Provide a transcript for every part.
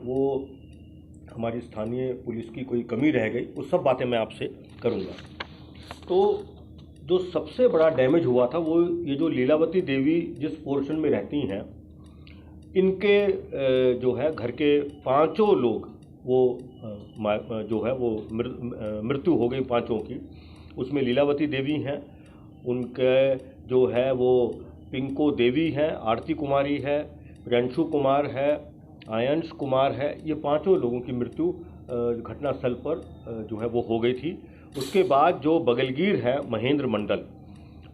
वो हमारी स्थानीय पुलिस की कोई कमी रह गई, वो सब बातें मैं आपसे करूँगा। तो जो सबसे बड़ा डैमेज हुआ था वो ये जो लीलावती देवी जिस पोर्शन में रहती हैं, इनके जो है घर के पांचों लोग वो जो है वो मृत्यु हो गई पांचों की। उसमें लीलावती देवी हैं, उनके जो है वो पिंको देवी हैं, आरती कुमारी है, प्रियंशु कुमार है, आयंश कुमार है। ये पांचों लोगों की मृत्यु घटनास्थल पर जो है वो हो गई थी। उसके बाद जो बगलगीर है महेंद्र मंडल,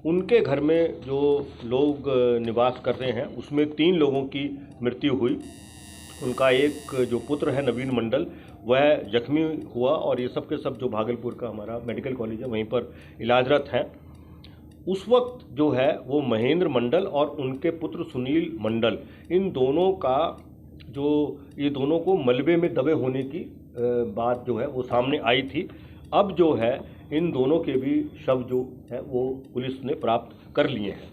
उनके घर में जो लोग निवास कर रहे हैं उसमें 3 लोगों की मृत्यु हुई। उनका एक जो पुत्र है नवीन मंडल, वह जख्मी हुआ और ये सब के सब जो भागलपुर का हमारा मेडिकल कॉलेज है वहीं पर इलाजरत हैं। उस वक्त जो है वो महेंद्र मंडल और उनके पुत्र सुनील मंडल, इन दोनों का जो ये दोनों को मलबे में दबे होने की बात जो है वो सामने आई थी। अब जो है इन दोनों के भी शव जो है वो पुलिस ने प्राप्त कर लिए हैं।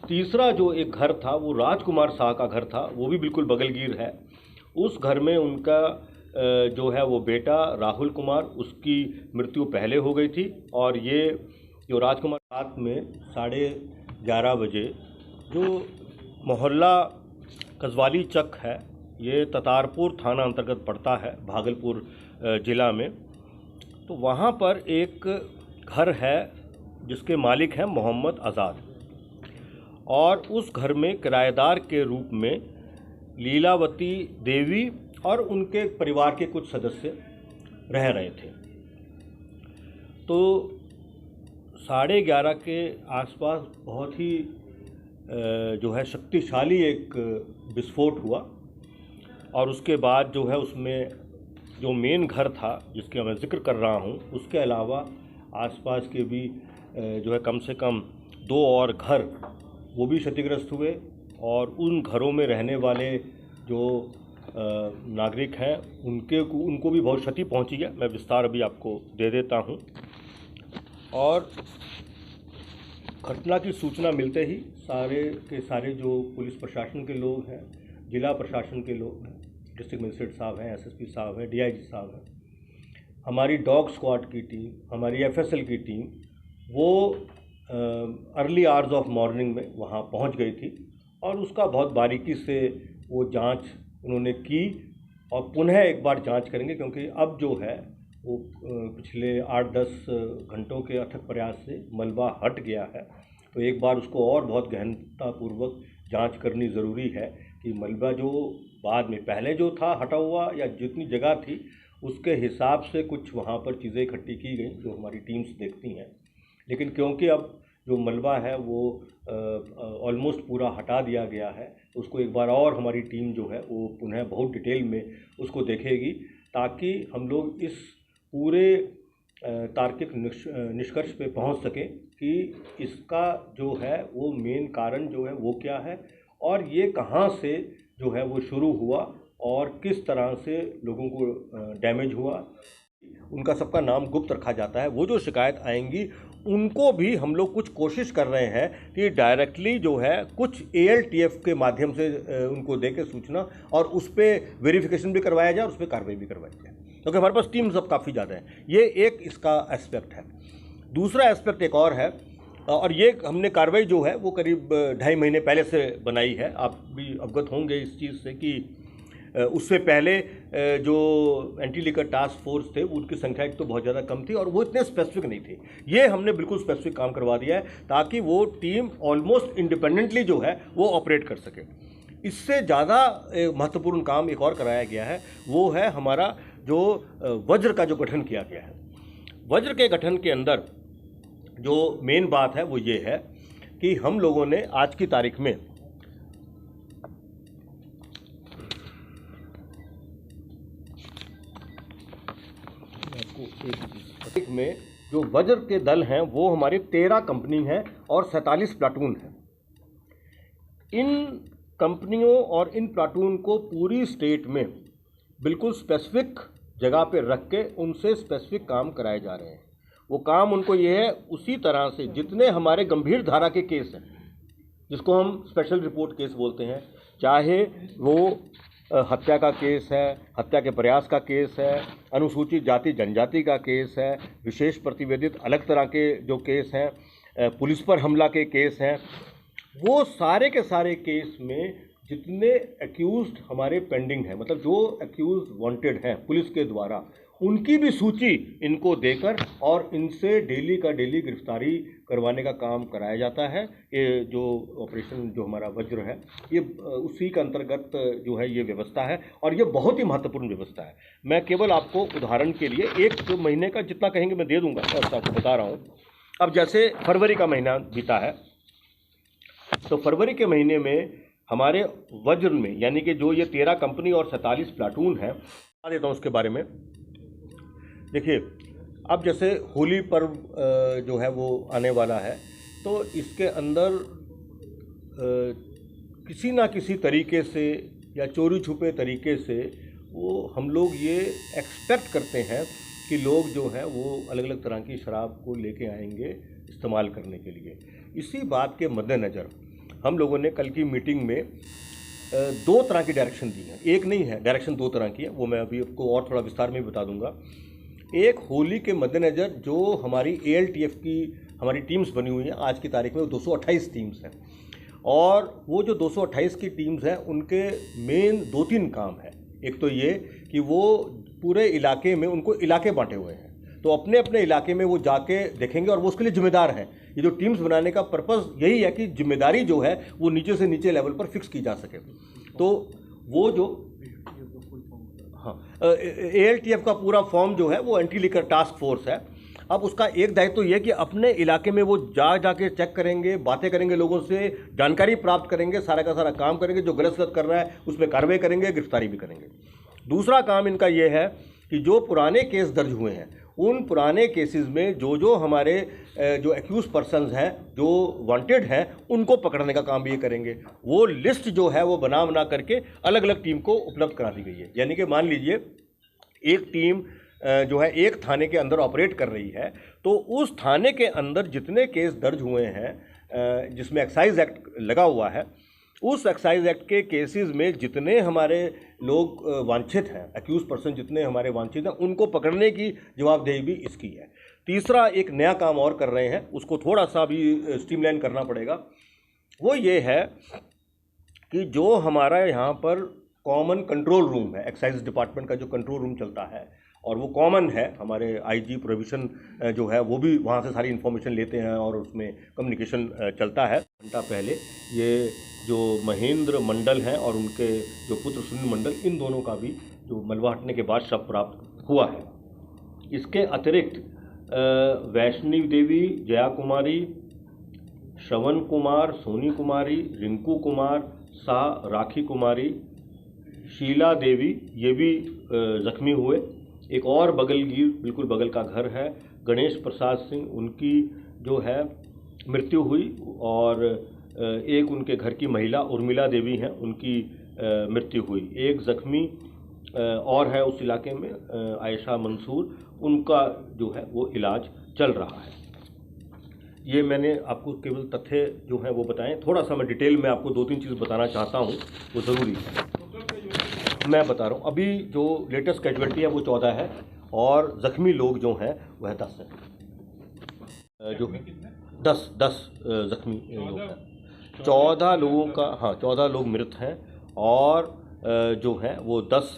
तीसरा जो एक घर था वो राजकुमार शाह का घर था, वो भी बिल्कुल बगलगीर है। उस घर में उनका जो है वो बेटा राहुल कुमार, उसकी मृत्यु पहले हो गई थी। और ये जो राजकुमार रात में 11:30 बजे जो मोहल्ला कजवाली चक है, ये ततारपुर थाना अंतर्गत पड़ता है भागलपुर ज़िला में, तो वहाँ पर एक घर है जिसके मालिक हैं मोहम्मद आज़ाद, और उस घर में किराएदार के रूप में लीलावती देवी और उनके परिवार के कुछ सदस्य रह रहे थे। तो 11:30 के आसपास बहुत ही जो है शक्तिशाली एक विस्फोट हुआ, और उसके बाद जो है उसमें जो मेन घर था जिसका मैं जिक्र कर रहा हूँ, उसके अलावा आसपास के भी जो है कम से कम 2 और घर वो भी क्षतिग्रस्त हुए। और उन घरों में रहने वाले जो नागरिक हैं उनको भी बहुत क्षति पहुंची है। मैं विस्तार अभी आपको दे देता हूं। और घटना की सूचना मिलते ही सारे के सारे जो पुलिस प्रशासन के लोग हैं, जिला प्रशासन के लोग हैं, डिस्ट्रिक्ट मजिस्ट्रेट साहब हैं, एसएसपी साहब हैं, डीआईजी साहब हैं, हमारी डॉग स्क्वाड की टीम, हमारी एफएसएल की टीम, वो अर्ली आवर्स ऑफ मॉर्निंग में वहाँ पहुँच गई थी। और उसका बहुत बारीकी से वो जांच उन्होंने की, और पुनः एक बार जांच करेंगे, क्योंकि अब जो है वो पिछले 8-10 घंटों के अथक प्रयास से मलबा हट गया है। तो एक बार उसको और बहुत गहनतापूर्वक जांच करनी ज़रूरी है कि मलबा जो बाद में पहले जो था हटा हुआ या जितनी जगह थी उसके हिसाब से कुछ वहाँ पर चीज़ें इकट्ठी की गई जो हमारी टीम्स देखती हैं। लेकिन क्योंकि अब जो मलबा है वो ऑलमोस्ट पूरा हटा दिया गया है, तो उसको एक बार और हमारी टीम जो है वो पुनः बहुत डिटेल में उसको देखेगी, ताकि हम लोग इस पूरे तार्किक निष्कर्ष पे पहुंच सकें कि इसका जो है वो मेन कारण जो है वो क्या है, और ये कहाँ से जो है वो शुरू हुआ और किस तरह से लोगों को डैमेज हुआ। उनका सबका नाम गुप्त रखा जाता है। वो जो शिकायत आएंगी उनको भी हम लोग कुछ कोशिश कर रहे हैं कि डायरेक्टली जो है कुछ ALTF के माध्यम से उनको दे के सूचना और उस पर वेरिफिकेशन भी करवाया जाए और उस पर कार्रवाई भी करवाई जाए, क्योंकि हमारे पास टीम सब काफ़ी ज़्यादा है। ये एक इसका एस्पेक्ट है। दूसरा एस्पेक्ट एक और है, और ये हमने कार्रवाई जो है वो करीब 2.5 महीने पहले से बनाई है। आप भी अवगत होंगे इस चीज़ से कि उससे पहले जो एंटी लिकर टास्क फोर्स थे उनकी संख्या एक तो बहुत ज़्यादा कम थी और वो इतने स्पेसिफिक नहीं थे। ये हमने बिल्कुल स्पेसिफिक काम करवा दिया है ताकि वो टीम ऑलमोस्ट इंडिपेंडेंटली जो है वो ऑपरेट कर सके। इससे ज़्यादा महत्वपूर्ण काम एक और कराया गया है, वो है हमारा जो वज्र का जो गठन किया गया है। वज्र के गठन के अंदर जो मेन बात है वो ये है कि हम लोगों ने आज की तारीख में जो वज्र के दल हैं वो हमारी 13 कंपनी हैं और 47 प्लाटून हैं। इन कंपनियों और इन प्लाटून को पूरी स्टेट में बिल्कुल स्पेसिफिक जगह पे रख के उनसे स्पेसिफिक काम कराए जा रहे हैं। वो काम उनको ये है उसी तरह से जितने हमारे गंभीर धारा के केस हैं, जिसको हम स्पेशल रिपोर्ट केस बोलते हैं, चाहे वो हत्या का केस है, हत्या के प्रयास का केस है, अनुसूचित जाति जनजाति का केस है, विशेष प्रतिवेदित अलग तरह के जो केस हैं, पुलिस पर हमला के केस हैं, वो सारे के सारे केस में जितने एक्यूज्ड हमारे पेंडिंग हैं, मतलब जो एक्यूज्ड वांटेड हैं पुलिस के द्वारा, उनकी भी सूची इनको देकर और इनसे डेली का डेली गिरफ्तारी करवाने का काम कराया जाता है। ये जो ऑपरेशन जो हमारा वज्र है, ये उसी के अंतर्गत जो है ये व्यवस्था है और ये बहुत ही महत्वपूर्ण व्यवस्था है। मैं केवल आपको उदाहरण के लिए 1 महीने का जितना कहेंगे मैं दे दूंगा, बस आपको बता रहा हूँ। अब जैसे फरवरी का महीना बीता है, तो फरवरी के महीने में हमारे वज्र में, यानी कि जो ये 13 कंपनी और 47 प्लाटून है, बता देता हूँ उसके बारे में। देखिए, अब जैसे होली पर्व जो है वो आने वाला है, तो इसके अंदर किसी ना किसी तरीके से या चोरी छुपे तरीके से वो हम लोग ये एक्सपेक्ट करते हैं कि लोग जो हैं वो अलग अलग तरह की शराब को लेके आएंगे इस्तेमाल करने के लिए। इसी बात के मद्देनज़र हम लोगों ने कल की मीटिंग में 2 तरह की डायरेक्शन दी हैं। एक नहीं है, डायरेक्शन 2 तरह की है, वो मैं अभी आपको और थोड़ा विस्तार में बता दूंगा। एक, होली के मद्देनज़र जो हमारी ALTF की हमारी टीम्स बनी हुई हैं, आज की तारीख में वो 228 टीम्स हैं, और वो जो 228 की टीम्स हैं उनके मेन 2-3 काम हैं। एक तो ये कि वो पूरे इलाके में, उनको इलाके बांटे हुए हैं, तो अपने अपने इलाके में वो जाके देखेंगे और वो उसके लिए जिम्मेदार हैं। ये जो टीम्स बनाने का पर्पज़ यही है कि जिम्मेदारी जो है वो नीचे से नीचे लेवल पर फिक्स की जा सके। तो वो जो ALTF का पूरा फॉर्म जो है वो एंटी लिकर टास्क फोर्स है। अब उसका एक दायित्व तो ये कि अपने इलाके में वो जाके चेक करेंगे, बातें करेंगे, लोगों से जानकारी प्राप्त करेंगे, सारा का सारा काम करेंगे, जो गलत कर रहा है उसमें कार्रवाई करेंगे, गिरफ्तारी भी करेंगे। दूसरा काम इनका ये है कि जो पुराने केस दर्ज हुए हैं, उन पुराने केसेस में जो हमारे जो एक्यूज पर्सनस हैं, जो वांटेड हैं, उनको पकड़ने का काम भी ये करेंगे। वो लिस्ट जो है वो बना करके अलग अलग टीम को उपलब्ध करा दी गई है। यानी कि मान लीजिए एक टीम जो है एक थाने के अंदर ऑपरेट कर रही है, तो उस थाने के अंदर जितने केस दर्ज हुए हैं जिसमें एक्साइज एक्ट लगा हुआ है, उस एक्साइज एक्ट के केसेस में जितने हमारे लोग वांछित हैं, एक्यूज पर्सन जितने हमारे वांछित हैं, उनको पकड़ने की जवाबदेही भी इसकी है। तीसरा, एक नया काम और कर रहे हैं, उसको थोड़ा सा भी स्ट्रीमलाइन करना पड़ेगा। वो ये है कि जो हमारा यहाँ पर कॉमन कंट्रोल रूम है, एक्साइज डिपार्टमेंट का जो कंट्रोल रूम चलता है, और वो कॉमन है, हमारे IG प्रोविजन जो है वो भी वहाँ से सारी इन्फॉर्मेशन लेते हैं और उसमें कम्युनिकेशन चलता है। घंटा पहले ये जो महेंद्र मंडल हैं और उनके जो पुत्र सुनील मंडल, इन दोनों का भी जो मलबा हटने के बाद शव प्राप्त हुआ है। इसके अतिरिक्त वैष्णवी देवी, जया कुमारी, श्रवण कुमार, सोनी कुमारी, रिंकू कुमार शाह, राखी कुमारी, शीला देवी, ये भी जख्मी हुए। एक और बगलगीर, बिल्कुल बगल का घर है, गणेश प्रसाद सिंह, उनकी जो है मृत्यु हुई, और एक उनके घर की महिला उर्मिला देवी हैं, उनकी मृत्यु हुई। एक जख्मी और है उस इलाके में, आयशा मंसूर, उनका जो है वो इलाज चल रहा है। ये मैंने आपको केवल तथ्य जो है वो बताएं। थोड़ा सा मैं डिटेल में आपको 2-3 चीज़ बताना चाहता हूँ, वो ज़रूरी है। मैं बता रहा हूँ, अभी जो लेटेस्ट कैजुअल्टी है वो 14 है, और ज़ख्मी लोग जो हैं वह 10 हैं। जो 10 ज़ख्मी लोग हैं। 14 लोगों का, हाँ 14 लोग मृत हैं, और जो हैं वो 10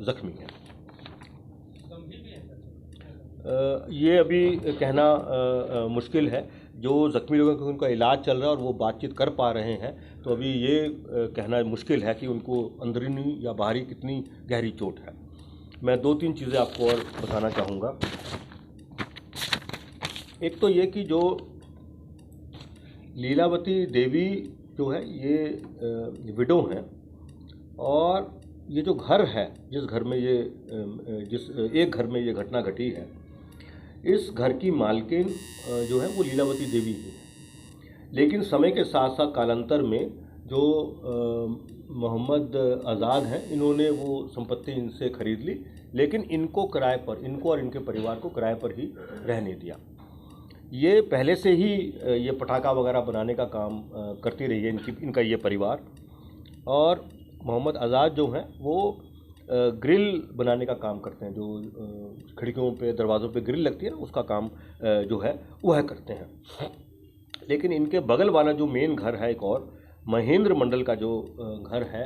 ज़ख्मी हैं। ये अभी कहना मुश्किल है। जो ज़ख्मी लोगों का उनका इलाज चल रहा है और वो बातचीत कर पा रहे हैं, तो अभी ये कहना मुश्किल है कि उनको अंदरूनी या बाहरी कितनी गहरी चोट है। मैं 2-3 चीज़ें आपको और बताना चाहूँगा। एक तो ये कि जो लीलावती देवी जो है ये विडो हैं, और ये जो घर है, जिस एक घर में ये घटना घटी है, इस घर की मालकिन जो है वो लीलावती देवी ही है। लेकिन समय के साथ साथ कालांतर में जो मोहम्मद आज़ाद हैं, इन्होंने वो संपत्ति इनसे खरीद ली, लेकिन इनको किराए पर, इनको और इनके परिवार को किराए पर ही रहने दिया। ये पहले से ही ये पटाखा वगैरह बनाने का काम करती रही है इनका ये परिवार, और मोहम्मद आज़ाद जो हैं वो ग्रिल बनाने का काम करते हैं, जो खिड़कियों पे दरवाज़ों पे ग्रिल लगती है ना, उसका काम जो है वह करते हैं। लेकिन इनके बगल वाला जो मेन घर है एक और महेंद्र मंडल का जो घर है,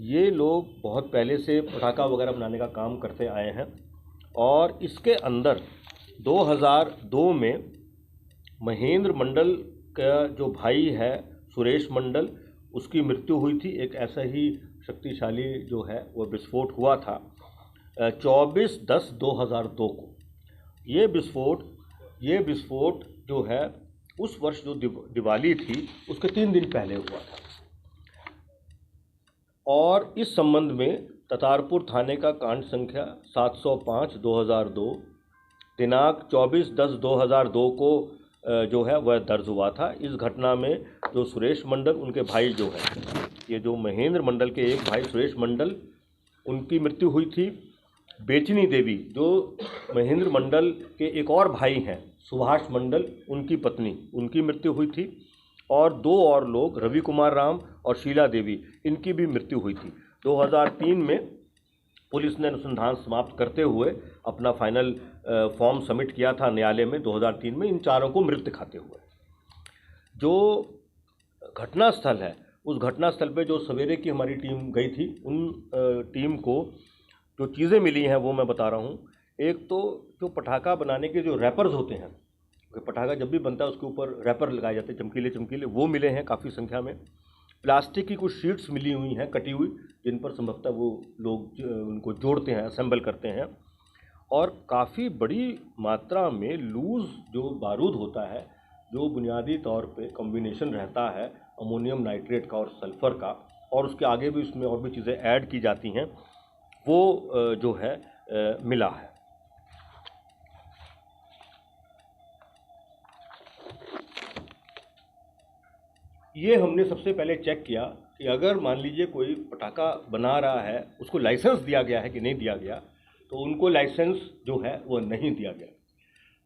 ये लोग बहुत पहले से पटाखा वगैरह बनाने का काम करते आए हैं। और इसके अंदर 2002 में महेंद्र मंडल का जो भाई है सुरेश मंडल, उसकी मृत्यु हुई थी। एक ऐसा ही शक्तिशाली जो है वो विस्फोट हुआ था 24/10/2002 को। ये विस्फोट जो है उस वर्ष जो दिवाली थी उसके 3 दिन पहले हुआ था। और इस संबंध में ततारपुर थाने का कांड संख्या 705/2002 दिनांक 24/10/2002 को जो है वह दर्ज हुआ था। इस घटना में जो सुरेश मंडल, उनके भाई जो है, ये जो महेंद्र मंडल के एक भाई सुरेश मंडल, उनकी मृत्यु हुई थी। बेचनी देवी जो महेंद्र मंडल के एक और भाई हैं सुभाष मंडल, उनकी पत्नी, उनकी मृत्यु हुई थी। और 2 और लोग रवि कुमार राम और शीला देवी, इनकी भी मृत्यु हुई थी। 2003 में पुलिस ने अनुसंधान समाप्त करते हुए अपना फाइनल फॉर्म सबमिट किया था न्यायालय में 2003 में, इन चारों को मृत दिखाते हुए। जो घटनास्थल है, उस घटनास्थल पे जो सवेरे की हमारी टीम गई थी, उन टीम को जो चीज़ें मिली हैं वो मैं बता रहा हूँ। एक तो जो पटाखा बनाने के जो रैपर्स होते हैं, पटाखा जब भी बनता है उसके ऊपर रैपर लगाए जाते हैं चमकीले चमकीले, वो मिले हैं काफ़ी संख्या में। प्लास्टिक की कुछ शीट्स मिली हुई हैं कटी हुई, जिन पर संभवतः वो लोग उनको जोड़ते हैं, असेंबल करते हैं। और काफ़ी बड़ी मात्रा में लूज़ जो बारूद होता है, जो बुनियादी तौर पे कॉम्बिनेशन रहता है अमोनियम नाइट्रेट का और सल्फ़र का, और उसके आगे भी उसमें और भी चीज़ें ऐड की जाती हैं, वो जो है मिला है। ये हमने सबसे पहले चेक किया कि अगर मान लीजिए कोई पटाखा बना रहा है, उसको लाइसेंस दिया गया है कि नहीं दिया गया, तो उनको लाइसेंस जो है वो नहीं दिया गया।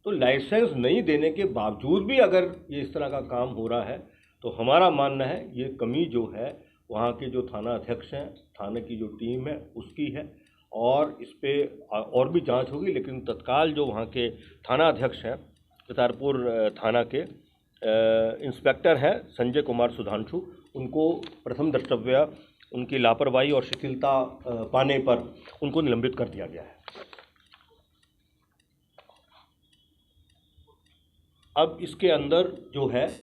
तो लाइसेंस नहीं देने के बावजूद भी अगर ये इस तरह का काम हो रहा है, तो हमारा मानना है ये कमी जो है वहाँ के जो थाना अध्यक्ष हैं, थाने की जो टीम है उसकी है। और इस पर और भी जांच होगी, लेकिन तत्काल जो वहाँ के थाना अध्यक्ष हैं, ततारपुर थाना के इंस्पेक्टर हैं संजय कुमार सुधांशु, उनको प्रथम द्रष्टव्य उनकी लापरवाही और शिथिलता पाने पर उनको निलंबित कर दिया गया है। अब इसके अंदर जो है